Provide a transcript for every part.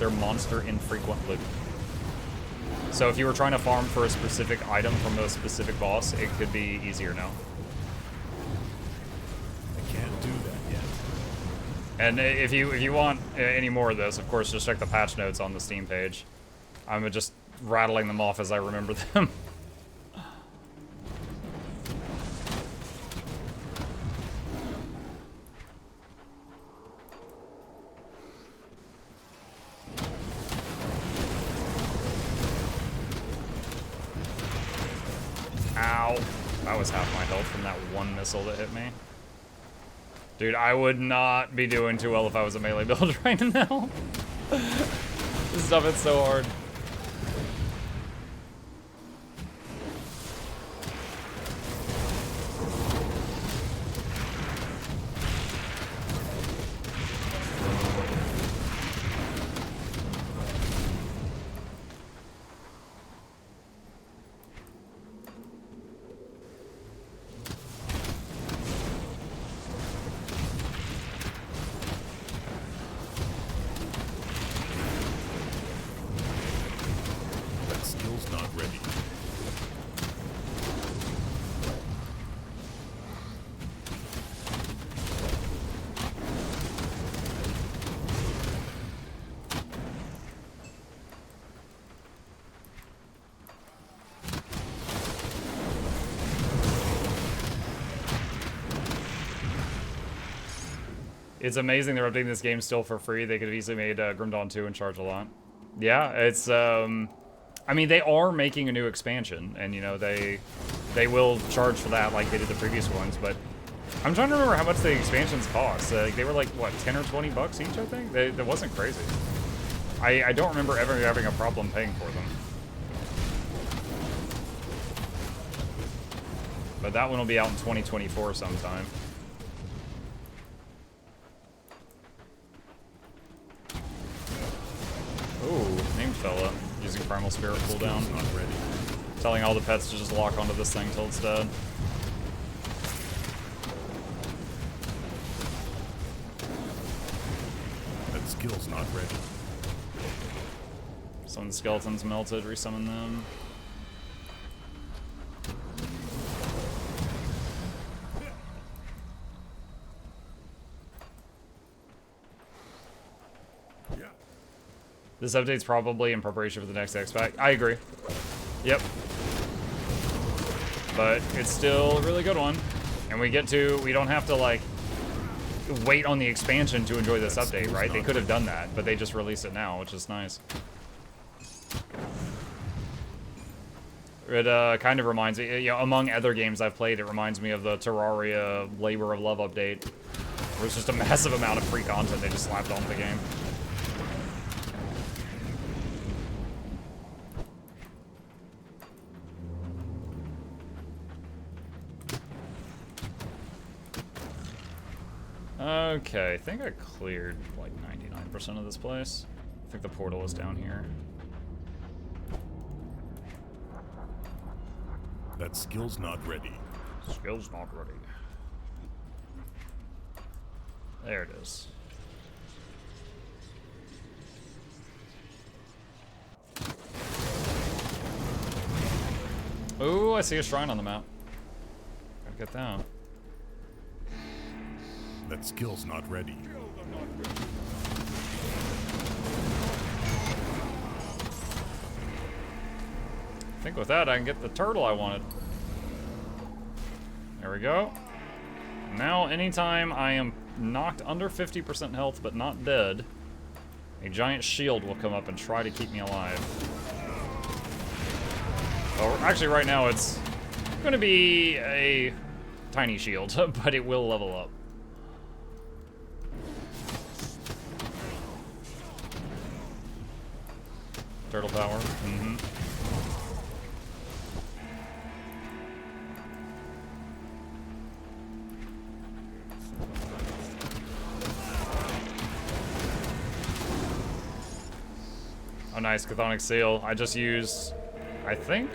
their monster infrequent loot. So if you were trying to farm for a specific item from a specific boss, it could be easier now. I can't do that yet. And if you want any more of this, of course, just check the patch notes on the Steam page. I'm just rattling them off as I remember them. Ow. That was half my health from that one missile that hit me. Dude, I would not be doing too well if I was a melee build right now. This stuff is so hard. It's amazing they're updating this game still for free. They could have easily made Grim Dawn 2 and charge a lot. Yeah, it's, I mean, they are making a new expansion, and, you know, they will charge for that like they did the previous ones, but I'm trying to remember how much the expansions cost. They were like, what, 10 or 20 bucks each, I think? That wasn't crazy. I don't remember ever having a problem paying for them. But that one will be out in 2024 sometime. Ooh, named fella. Using Primal Spirit cooldown. Not ready. Telling all the pets to just lock onto this thing till it's dead. That skill's not ready. Summon the skeletons melted, resummon them. This update's probably in preparation for the next X-Pack. I agree. Yep. But it's still a really good one. And we don't have to, like, wait on the expansion to enjoy this update, right? They could have done that, but they just released it now, which is nice. It kind of reminds me, you know, among other games I've played, it reminds me of the Terraria Labor of Love update, where it's just a massive amount of free content they just slapped onto the game. Okay, I think I cleared like 99% of this place. I think the portal is down here. That skill's not ready. Skill's not ready. There it is. Ooh, I see a shrine on the map. Gotta get that. That skill's not ready. I think with that I can get the turtle I wanted. There we go. Now anytime I am knocked under 50% health but not dead, a giant shield will come up and try to keep me alive. Oh, actually right now it's gonna be a tiny shield, but it will level up. Turtle power. Mm-hmm. Oh, nice. Chthonic Seal. I just used, I think?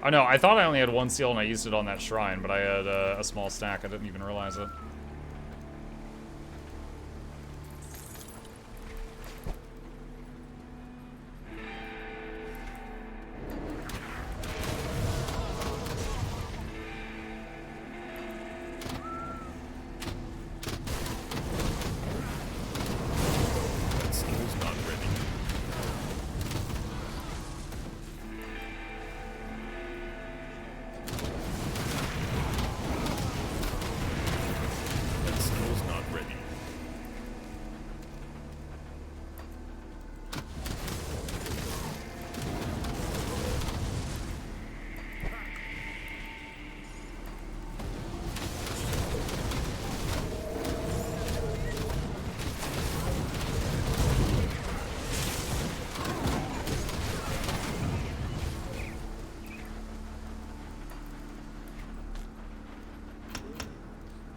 Oh, no. I thought I only had one seal and I used it on that shrine, but I had a small stack. I didn't even realize it.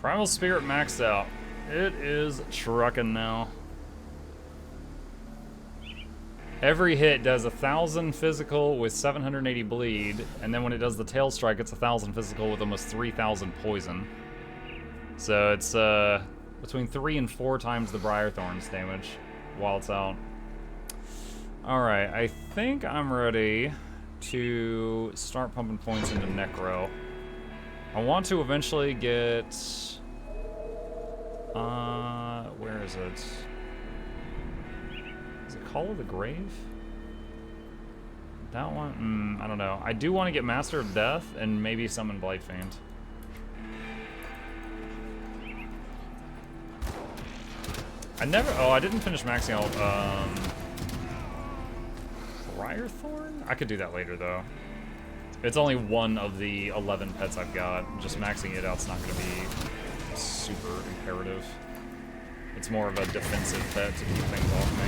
Primal Spirit maxed out. It is trucking now. Every hit does 1,000 physical with 780 bleed, and then when it does the tail strike, it's 1,000 physical with almost 3,000 poison. So it's between 3 and 4 times the Briarthorn's damage while it's out. Alright, I think I'm ready to start pumping points into Necro. I want to eventually get... where is it? Is it Call of the Grave? That one? I don't know. I do want to get Master of Death and maybe summon Blightfiend. I didn't finish maxing out, Briarthorn? I could do that later, though. It's only one of the 11 pets I've got. Just maxing it out's not going to be super imperative. It's more of a defensive pet to keep things off me.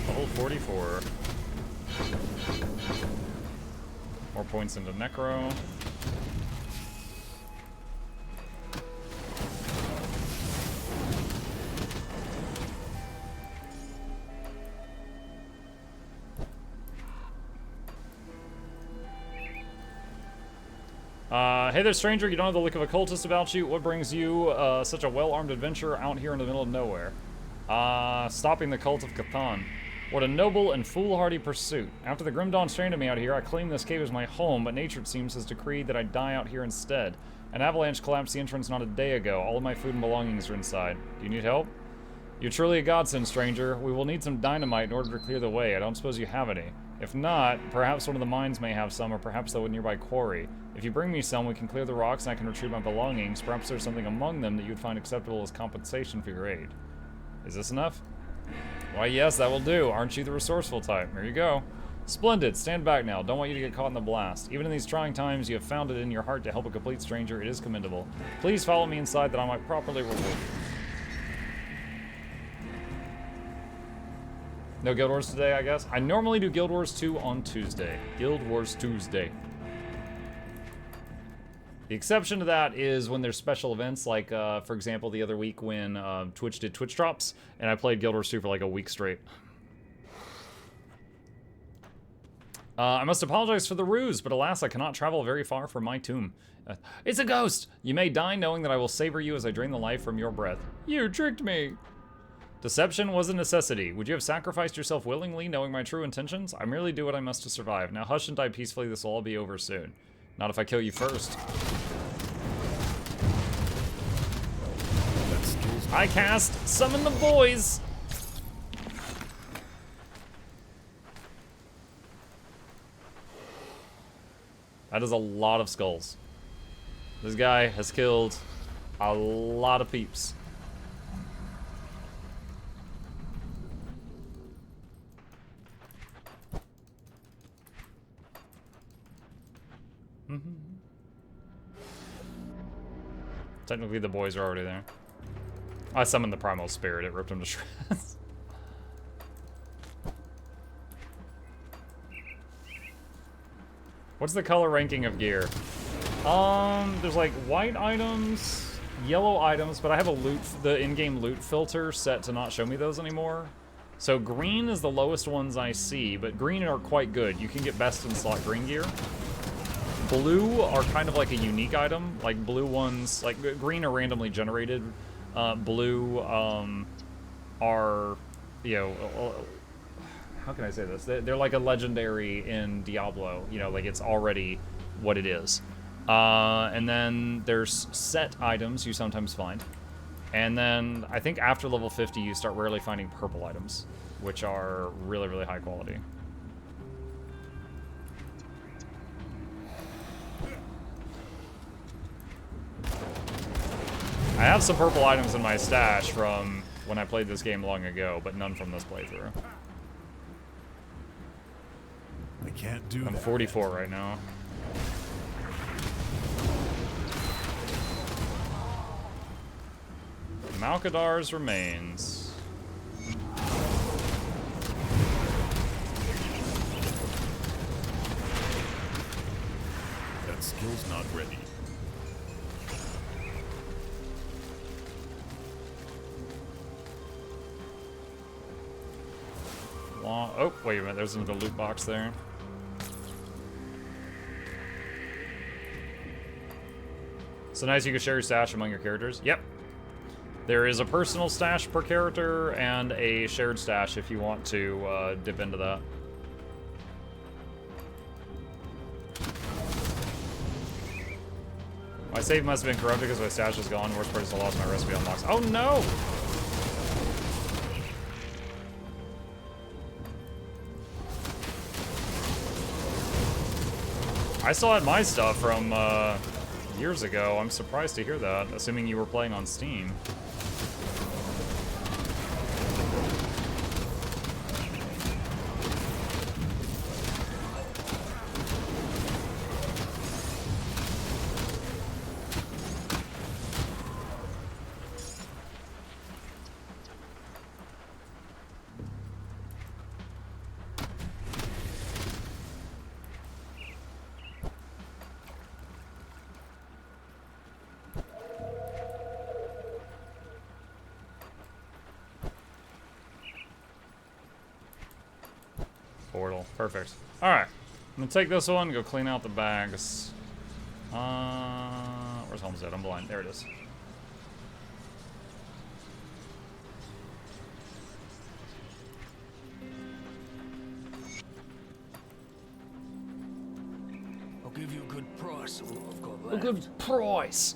Level 44. More points into Necro. Hey there, stranger. You don't have the look of a cultist about you. What brings you, such a well-armed adventurer out here in the middle of nowhere? Stopping the cult of Cthon. What a noble and foolhardy pursuit. After the Grim Dawn stranded me out here, I claimed this cave as my home, but nature, it seems, has decreed that I die out here instead. An avalanche collapsed the entrance not a day ago. All of my food and belongings are inside. Do you need help? You're truly a godsend, stranger. We will need some dynamite in order to clear the way. I don't suppose you have any. If not, perhaps one of the mines may have some, or perhaps a nearby quarry. If you bring me some, we can clear the rocks and I can retrieve my belongings. Perhaps there's something among them that you would find acceptable as compensation for your aid. Is this enough? Why, yes, that will do. Aren't you the resourceful type? Here you go. Splendid. Stand back now. Don't want you to get caught in the blast. Even in these trying times, you have found it in your heart to help a complete stranger. It is commendable. Please follow me inside that I might properly reward you. No Guild Wars today, I guess? I normally do Guild Wars 2 on Tuesday. Guild Wars Tuesday. The exception to that is when there's special events, like, for example, the other week when Twitch did Twitch drops, and I played Guild Wars 2 for like a week straight. I must apologize for the ruse, but alas, I cannot travel very far from my tomb. It's a ghost! You may die knowing that I will savor you as I drain the life from your breath. You tricked me! Deception was a necessity. Would you have sacrificed yourself willingly, knowing my true intentions? I merely do what I must to survive. Now hush and die peacefully, this will all be over soon. Not if I kill you first. I cast Summon the Boys! That is a lot of skulls. This guy has killed a lot of peeps. Technically, the boys are already there. I summoned the Primal Spirit. It ripped him to shreds. What's the color ranking of gear? There's like white items, yellow items, but I have the in-game loot filter set to not show me those anymore. So green is the lowest ones I see, but green are quite good. You can get best in slot green gear. Blue are kind of like a unique item. Like blue ones, like green are randomly generated. Blue are, you know, how can I say this? They're like a legendary in Diablo. You know, like it's already what it is. And then there's set items you sometimes find. And then I think after level 50 you start rarely finding purple items, which are really, really high quality. I have some purple items in my stash from when I played this game long ago, but none from this playthrough. I can't do that. I'm 44 right now. Malkadar's remains. That skill's not ready. Oh, wait a minute. There's another loot box there. So nice you can share your stash among your characters. Yep. There is a personal stash per character and a shared stash if you want to dip into that. My save must have been corrupted because my stash is gone. Worst part is I lost my recipe unlocks. Oh no! I still had my stuff from years ago. I'm surprised to hear that, assuming you were playing on Steam. Portal. Perfect. Alright. I'm gonna take this one, go clean out the bags. Where's Homestead? I'm blind. There it is. I'll give you a good price for what I've got A left. good price.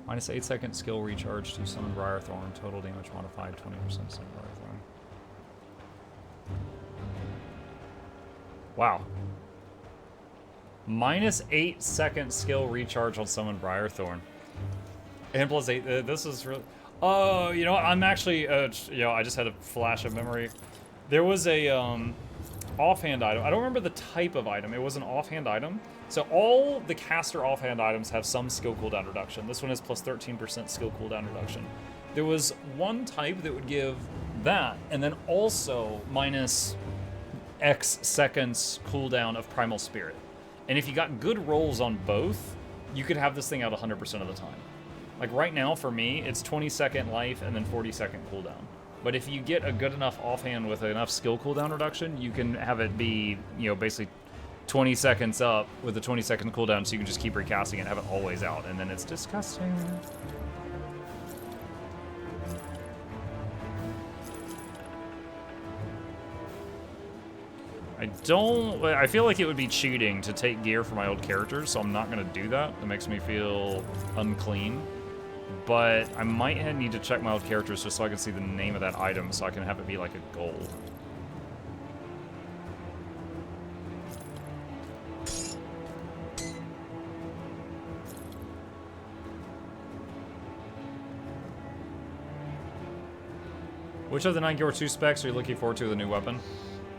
Minus 8-second skill recharge to summon Briarthorn. Total damage modified 20% summon Briarthorn. Wow. Minus 8-second skill recharge on summon Briarthorn. And plus 8. This is really. Oh, you know what? I'm actually. You know, I just had a flash of memory. There was a offhand item. I don't remember the type of item. It was an offhand item. So all the caster offhand items have some skill cooldown reduction. This one is plus 13% skill cooldown reduction. There was one type that would give that, and then also minus X seconds cooldown of Primal Spirit. And if you got good rolls on both, you could have this thing out 100% of the time. Like right now for me, it's 20-second life and then 40-second cooldown. But if you get a good enough offhand with enough skill cooldown reduction, you can have it be, you know, basically 20 seconds up with a 20-second cooldown, so you can just keep recasting it and have it always out, and then it's disgusting. I feel like it would be cheating to take gear from my old characters, so I'm not going to do that. It makes me feel unclean. But I might need to check my old characters just so I can see the name of that item, so I can have it be like a gold. Which of the 9 Guild 2 specs are you looking forward to with a new weapon?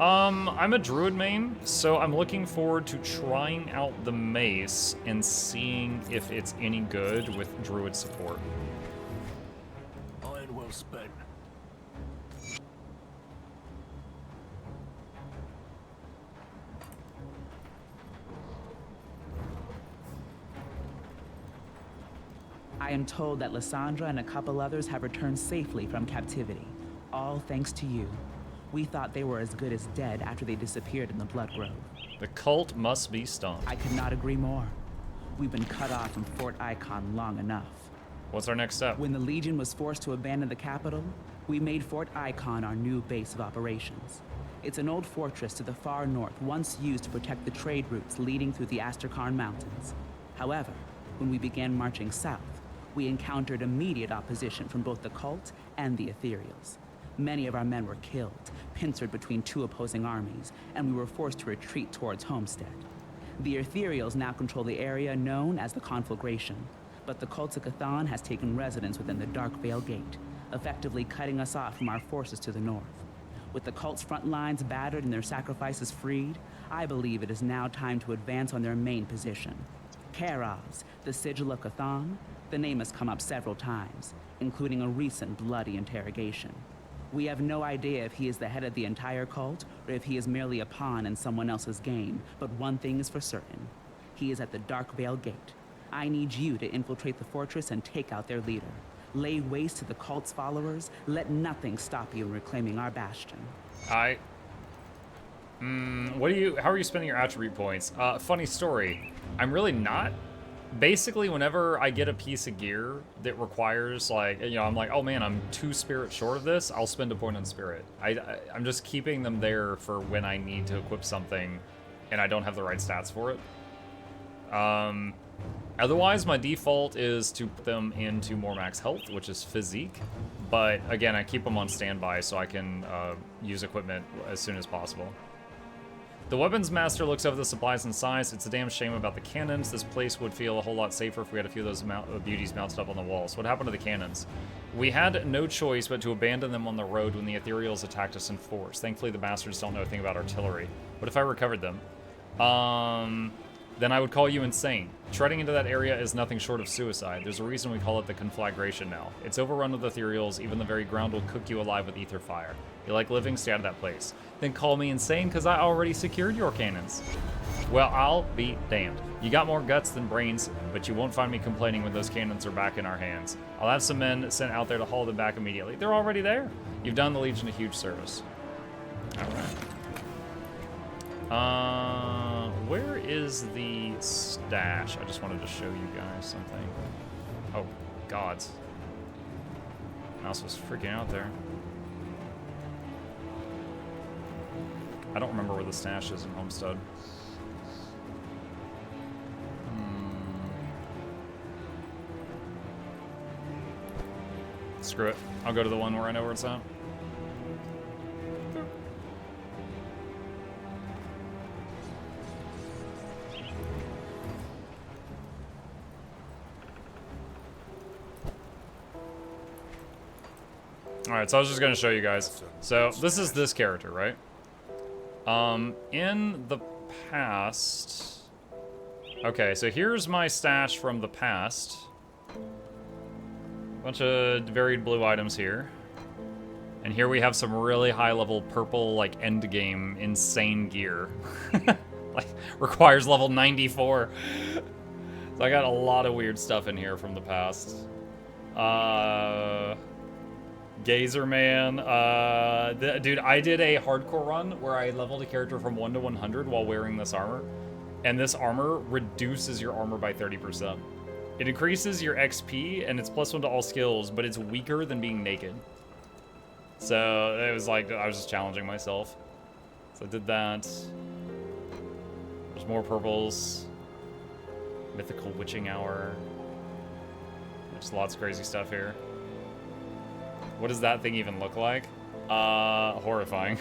I'm a druid main, so I'm looking forward to trying out the mace and seeing if it's any good with druid support. Iron well spent. I am told that Lysandra and a couple others have returned safely from captivity. All thanks to you. We thought they were as good as dead after they disappeared in the Blood Grove. The cult must be stung. I could not agree more. We've been cut off from Fort Icon long enough. What's our next step? When the Legion was forced to abandon the capital, we made Fort Icon our new base of operations. It's an old fortress to the far north, once used to protect the trade routes leading through the Asterkarn Mountains. However, when we began marching south, we encountered immediate opposition from both the cult and the Ethereals. Many of our men were killed, pincered between two opposing armies, and we were forced to retreat towards Homestead. The Ethereals now control the area known as the Conflagration, but the cult of Cthon has taken residence within the Dark Veil Gate, effectively cutting us off from our forces to the north. With the cult's front lines battered and their sacrifices freed, I believe it is now time to advance on their main position. Karaz, the Sigil of Cthon, the name has come up several times, including a recent bloody interrogation. We have no idea if he is the head of the entire cult or if he is merely a pawn in someone else's game, but one thing is for certain. He is at the Dark Veil Gate. I need you to infiltrate the fortress and take out their leader. Lay waste to the cult's followers. Let nothing stop you in reclaiming our bastion. How are you spending your attribute points? Funny story. I'm really not. Basically, whenever I get a piece of gear that requires, like, you know, I'm like, oh man, I'm 2 spirit short of this, I'll spend a point on spirit. I'm just keeping them there for when I need to equip something and I don't have the right stats for it. Otherwise, my default is to put them into more max health, which is physique. But again, I keep them on standby so I can use equipment as soon as possible. The weapons master looks over the supplies and sighs. It's a damn shame about the cannons. This place would feel a whole lot safer if we had a few of those beauties mounted up on the walls. What happened to the cannons? We had no choice but to abandon them on the road when the ethereals attacked us in force. Thankfully, the bastards don't know a thing about artillery. What if I recovered them? Then I would call you insane. Treading into that area is nothing short of suicide. There's a reason we call it the conflagration now. It's overrun with ethereals. Even the very ground will cook you alive with ether fire. You like living? Stay out of that place. Then call me insane because I already secured your cannons. Well, I'll be damned. You got more guts than brains, but you won't find me complaining when those cannons are back in our hands. I'll have some men sent out there to haul them back immediately. They're already there. You've done the Legion a huge service. All right. Where is the stash? I just wanted to show you guys something. Oh, gods. Mouse was freaking out there. I don't remember where the stash is in Homestead. Screw it. I'll go to the one where I know where it's at. Alright, so I was just going to show you guys. So, this is this character, right? In the past... Okay, so here's my stash from the past. Bunch of varied blue items here. And here we have some really high-level purple, like, endgame insane gear. Like, requires level 94. So I got a lot of weird stuff in here from the past. Gazer Man. Dude, I did a hardcore run where I leveled a character from 1 to 100 while wearing this armor. And this armor reduces your armor by 30%. It increases your XP, and it's +1 to all skills, but it's weaker than being naked. So, it was like, I was just challenging myself. So I did that. There's more purples. Mythical Witching Hour. There's lots of crazy stuff here. What does that thing even look like? Horrifying.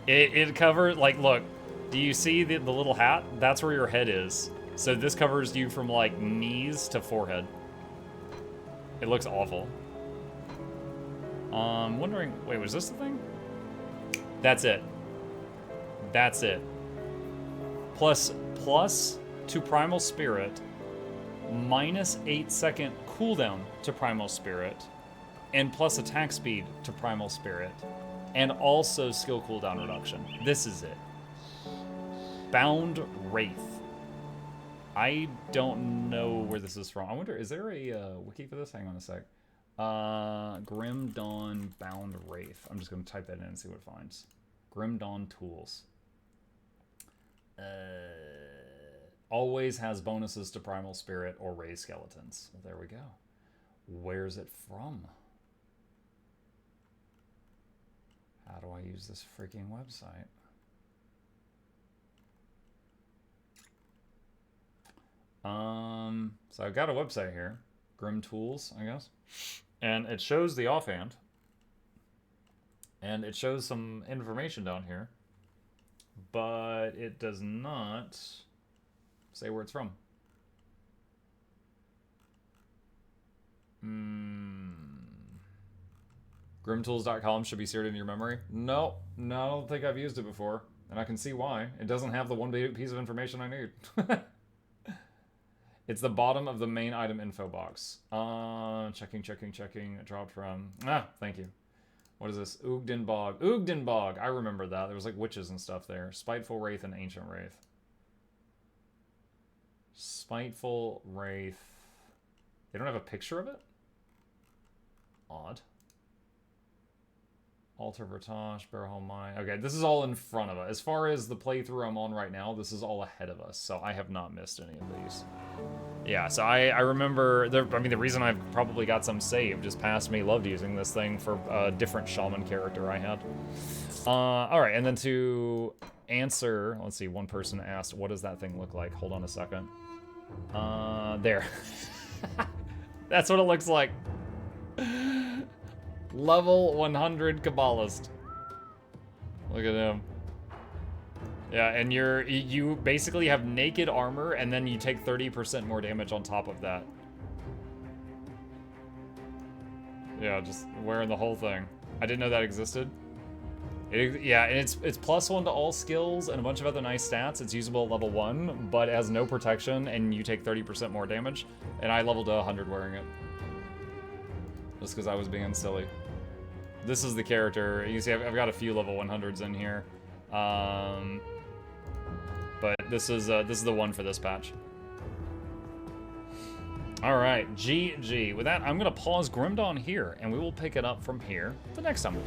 it covers, like, look, do you see the little hat? That's where your head is. So this covers you from, like, knees to forehead. It looks awful. Wondering, wait, was this the thing? That's it. That's it. Plus to Primal Spirit, minus 8-second cooldown to Primal Spirit, and plus attack speed to Primal Spirit, and also skill cooldown reduction. This is it. Bound Wraith. I don't know where this is from. I wonder, is there a wiki for this? Hang on a sec. Grim Dawn Bound Wraith. I'm just going to type that in and see what it finds. Grim Dawn Tools. Always has bonuses to Primal Spirit or Raised Skeletons. Well, there we go. Where's it from? How do I use this freaking website? So I've got a website here. Grim Tools, I guess. And it shows the offhand. And it shows some information down here. But it does not say where it's from. Grimtools.com should be seared into your memory. No, I don't think I've used it before. And I can see why. It doesn't have the one piece of information I need. It's the bottom of the main item info box. Checking. It dropped from... thank you. What is this? Oogden Bog. Oogden Bog! I remember that. There was like witches and stuff there. Spiteful Wraith and Ancient Wraith. Spiteful Wraith. They don't have a picture of it? Odd. Altar Vertage, Barrowhole Mine. Okay, this is all in front of us. As far as the playthrough I'm on right now, this is all ahead of us, so I have not missed any of these. Yeah, so I remember... the reason I've probably got some saved is past me loved using this thing for a different Shaman character I had. Alright, and then to answer... Let's see, one person asked, what does that thing look like? Hold on a second. There. That's what it looks like. Level 100 Kabbalist. Look at him. Yeah, and you basically have naked armor, and then you take 30% more damage on top of that. Yeah, just wearing the whole thing. I didn't know that existed. Yeah, and it's +1 to all skills and a bunch of other nice stats. It's usable at level 1, but has no protection, and you take 30% more damage. And I leveled to 100 wearing it. Just because I was being silly. This is the character. You see, I've got a few level 100s in here. But this is the one for this patch. Alright, GG. With that, I'm going to pause Grim Dawn here, and we will pick it up from here the next time we play.